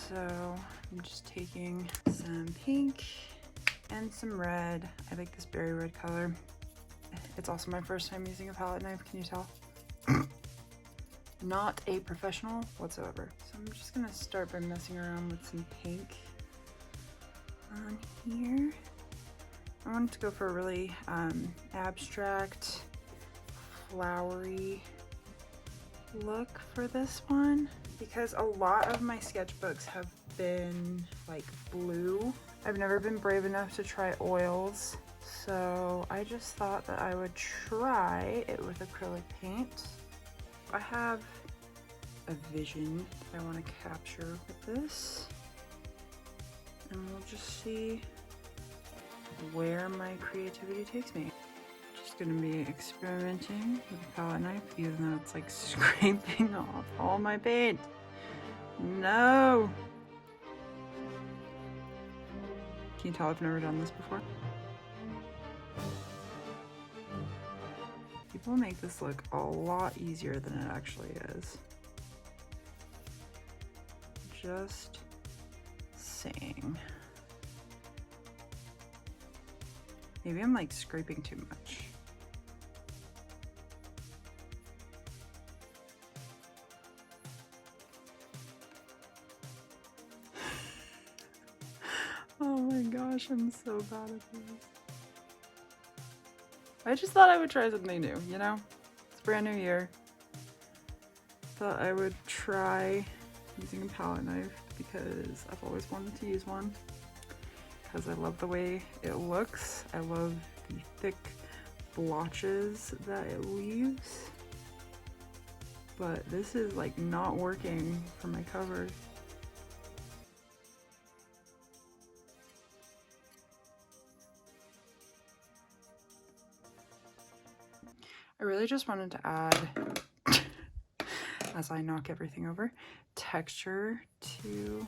So I'm just taking some pink and some red. I like this berry red color. It's also my first time using a palette knife, can you tell? Not a professional whatsoever. So I'm just gonna start by messing around with some pink on here. I wanted to go for a really abstract, flowery look for this one because a lot of my sketchbooks have been like blue. I've never been brave enough to try oils, so I just thought that I would try it with acrylic paint. I have a vision that I want to capture with this, and we'll just see where my creativity takes me. Just gonna be experimenting with a palette knife, even though it's like scraping off all my paint. No! Can you tell I've never done this before? People make this look a lot easier than it actually is. Just saying. Maybe I'm like scraping too much. Oh my gosh, I'm so bad at this. I just thought I would try something new, you know? It's a brand new year. Thought I would try using a palette knife because I've always wanted to use one. Because I love the way it looks. I love the thick blotches that it leaves. But this is like not working for my cover. I really just wanted to add, as I knock everything over, texture to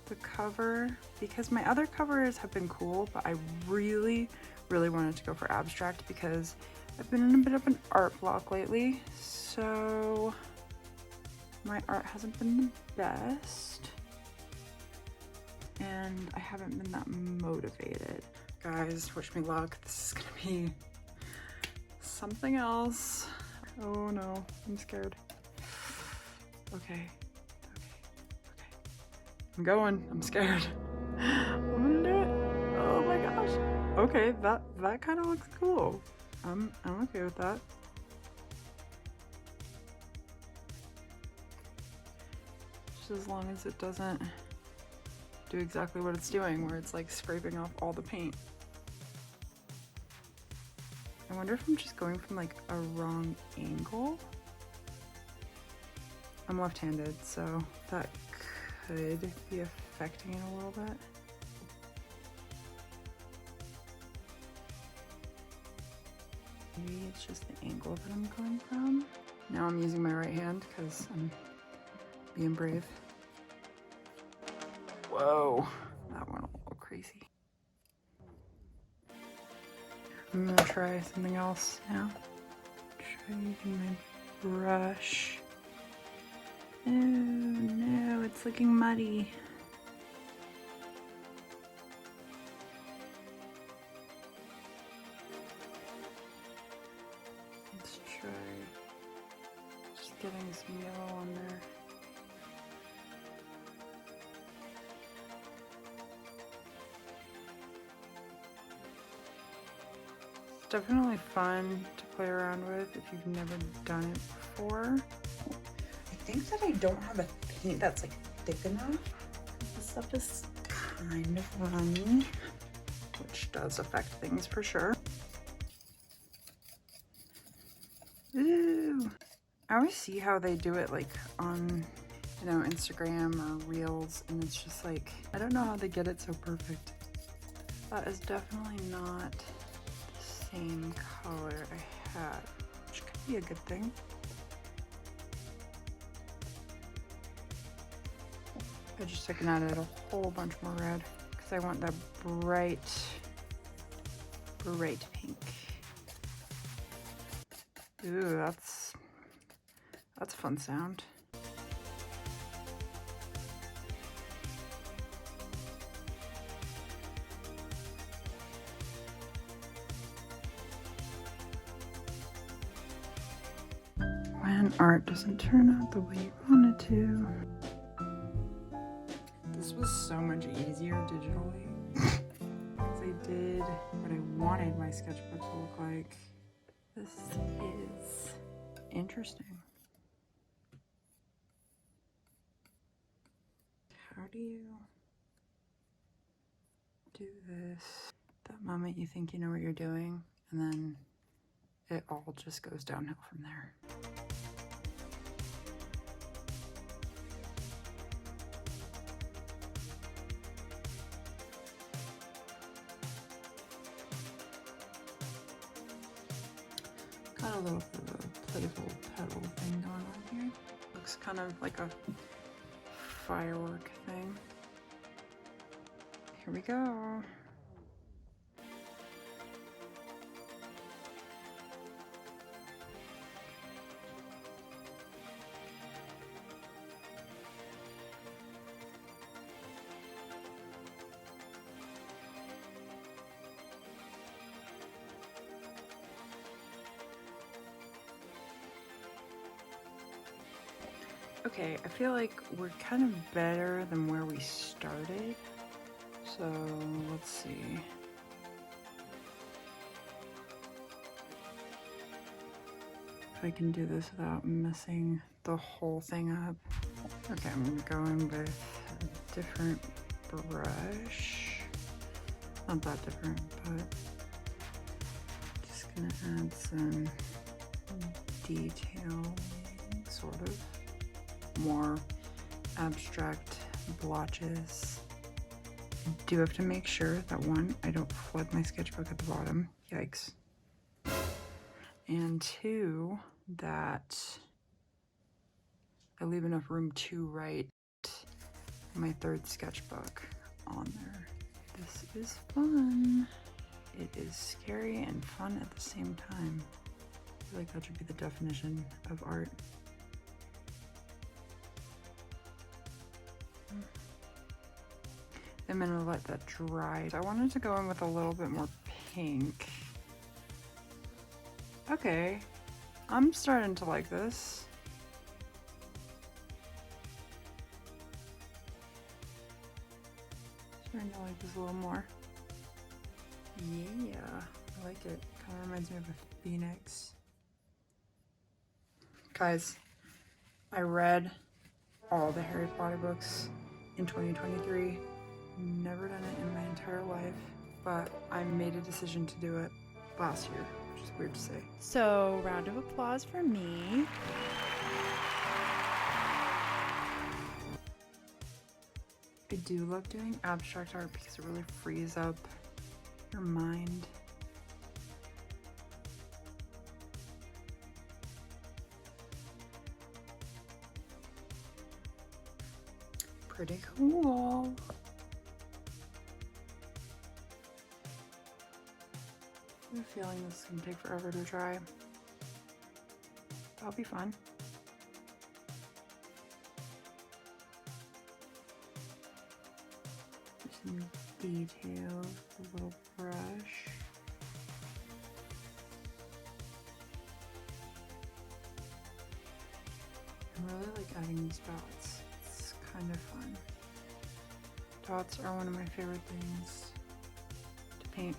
the cover because my other covers have been cool, but I really wanted to go for abstract because I've been in a bit of an art block lately, so my art hasn't been the best and I haven't been that motivated. Guys, wish me luck. This is gonna be something else. Oh no, I'm scared. Okay. I'm going. I'm scared. I'm gonna do it. Oh my gosh. Okay, that kind of looks cool. I'm okay with that. Just as long as it doesn't do exactly what it's doing, where it's like scraping off all the paint. I wonder if I'm just going from like a wrong angle. I'm left-handed, so that could be affecting it a little bit. Maybe it's just the angle that I'm going from. Now I'm using my right hand because I'm being brave. Whoa, that went a little crazy. I'm gonna try something else now. Try using my brush. Oh no, it's looking muddy. Let's try just getting some yellow on there. It's definitely fun to play around with if you've never done it before. I think that I don't have a paint that's like thick enough. This stuff is kind of runny, which does affect things for sure. Ooh. I always see how they do it like on, you know, Instagram or Reels, and it's just like, I don't know how they get it so perfect. That is definitely not the same color I had, which could be a good thing. I just took and added a whole bunch more red because I want that bright pink. Ooh, that's a fun sound. when art doesn't turn out the way you want it to. This was so much easier digitally. Because I did what I wanted my sketchbook to look like. This is interesting. How do you do this? That moment you think you know what you're doing, and then it all just goes downhill from there. Got a little bit of a playful petal thing going on here. Looks kind of like a firework thing. Here we go. Okay, I feel like we're kind of better than where we started. So let's see. If I can do this without messing the whole thing up. Okay, I'm gonna go in with a different brush. Not that different, but just gonna add some detail, sort of. More abstract blotches. I do have to make sure that one, I don't flood my sketchbook at the bottom. Yikes. And two, that I leave enough room to write my third sketchbook on there. This is fun. It is scary and fun at the same time. I feel like that should be the definition of art. I'm gonna let that dry. I wanted to go in with a little bit more pink. Okay, I'm starting to like this. Starting to like this a little more. Yeah, I like it. Kind of reminds me of a phoenix. Guys, I read all the Harry Potter books in 2023. Never done it in my entire life, but I made a decision to do it last year, which is weird to say. So, round of applause for me. I do love doing abstract art because it really frees up your mind. Pretty cool. I have a feeling this is gonna take forever to dry. That'll be fun. Some details, a little brush. I really like adding these dots. It's kind of fun. Dots are one of my favorite things to paint.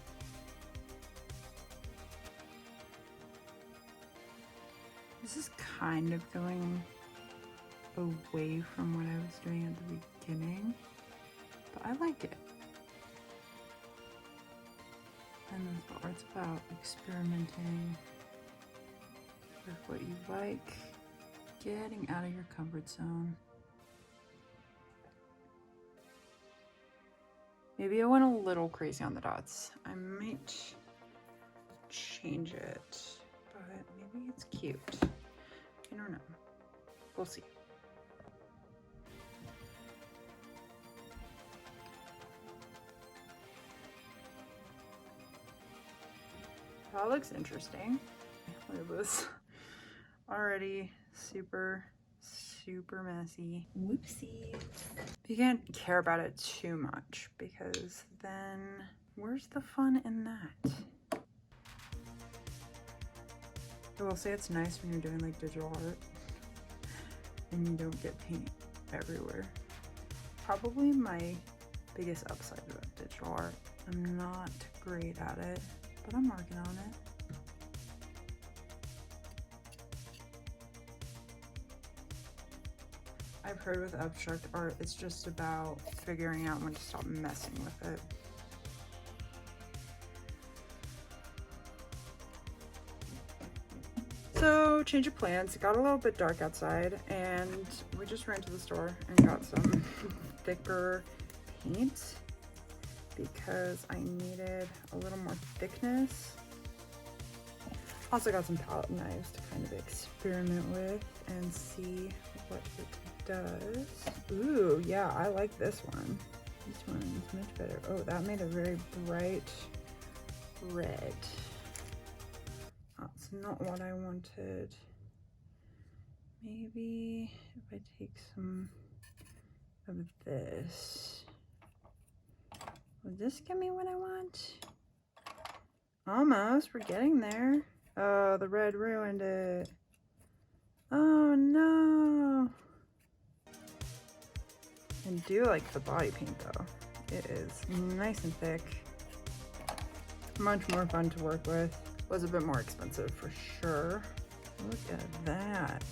This is kind of going away from what I was doing at the beginning, but I like it. And that's what art's about, experimenting with what you like, getting out of your comfort zone. Maybe I went a little crazy on the dots. I might change it, but maybe it's cute. I don't know. We'll see. That looks interesting. It was already super messy. Whoopsie. You can't care about it too much because then where's the fun in that? I will say it's nice when you're doing like digital art and you don't get paint everywhere. Probably my biggest upside about digital art. I'm not great at it, but I'm working on it. I've heard with abstract art, it's just about figuring out when to stop messing with it. So, change of plans. It got a little bit dark outside, and we just ran to the store and got some thicker paint because I needed a little more thickness. Also got some palette knives to kind of experiment with and see what it does. Ooh, yeah, I like this one. This one is much better. Oh, that made a very bright red. That's not what I wanted. Maybe if I take some of this. Would this give me what I want? Almost, we're getting there. Oh, the red ruined it. Oh no. I do like the body paint though. It is nice and thick. Much more fun to work with. Was a bit more expensive for sure. Look at that.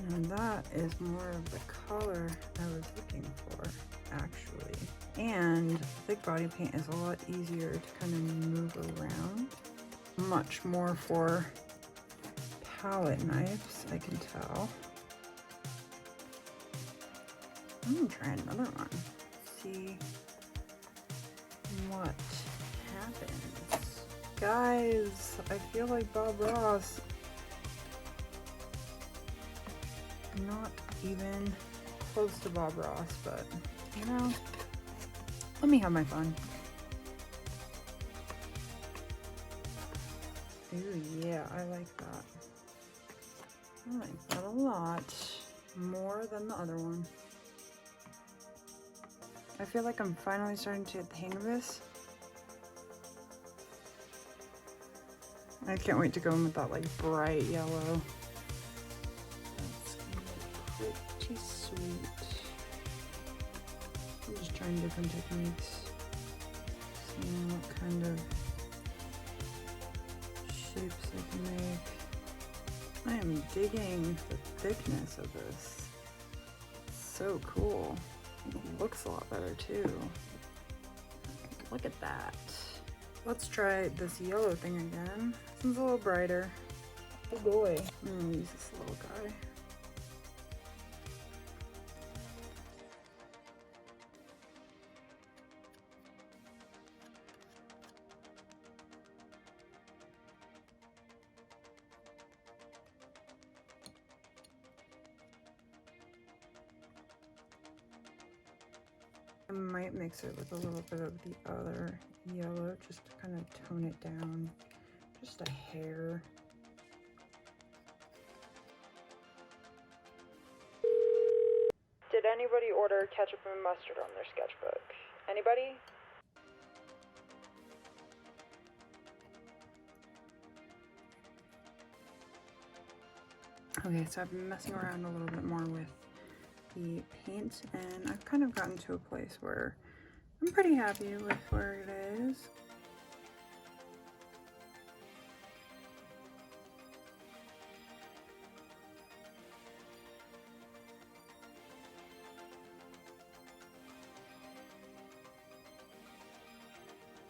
Now that is more of the color I was looking for, actually. And thick body paint is a lot easier to kind of move around. Much more for palette knives, I can tell. I'm gonna try another one. See what happens. Guys, I feel like Bob Ross. Not even close to Bob Ross, but you know, let me have my fun. Ooh, yeah, I like that. I like that a lot. More than the other one. I feel like I'm finally starting to get the hang of this. I can't wait to go in with that like bright yellow. That's gonna be pretty sweet. I'm just trying different techniques. Seeing what kind of shapes I can make. I am digging the thickness of this. So cool. It looks a lot better too. Look at that. Let's try this yellow thing again. This one's a little brighter. Oh boy. I'm gonna use this little guy. I might mix it with a little bit of the other yellow just to kind of tone it down just a hair. Did anybody order ketchup and mustard on their sketchbook? Anybody? Okay, so I've been messing around a little bit more with the paint, and I've kind of gotten to a place where I'm pretty happy with where it is.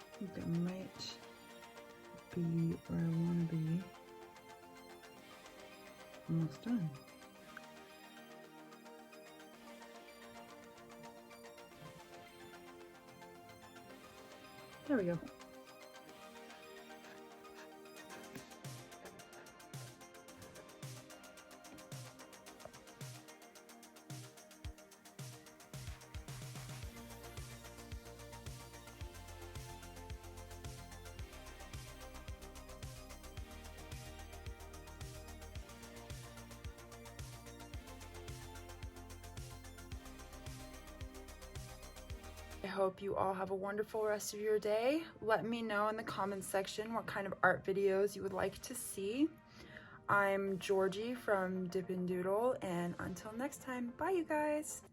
I think it might be where I want to be. Almost done. There we go. I hope you all have a wonderful rest of your day. Let me know in the comments section what kind of art videos you would like to see. I'm Georgie from Dip and Doodle, and until next time, bye you guys!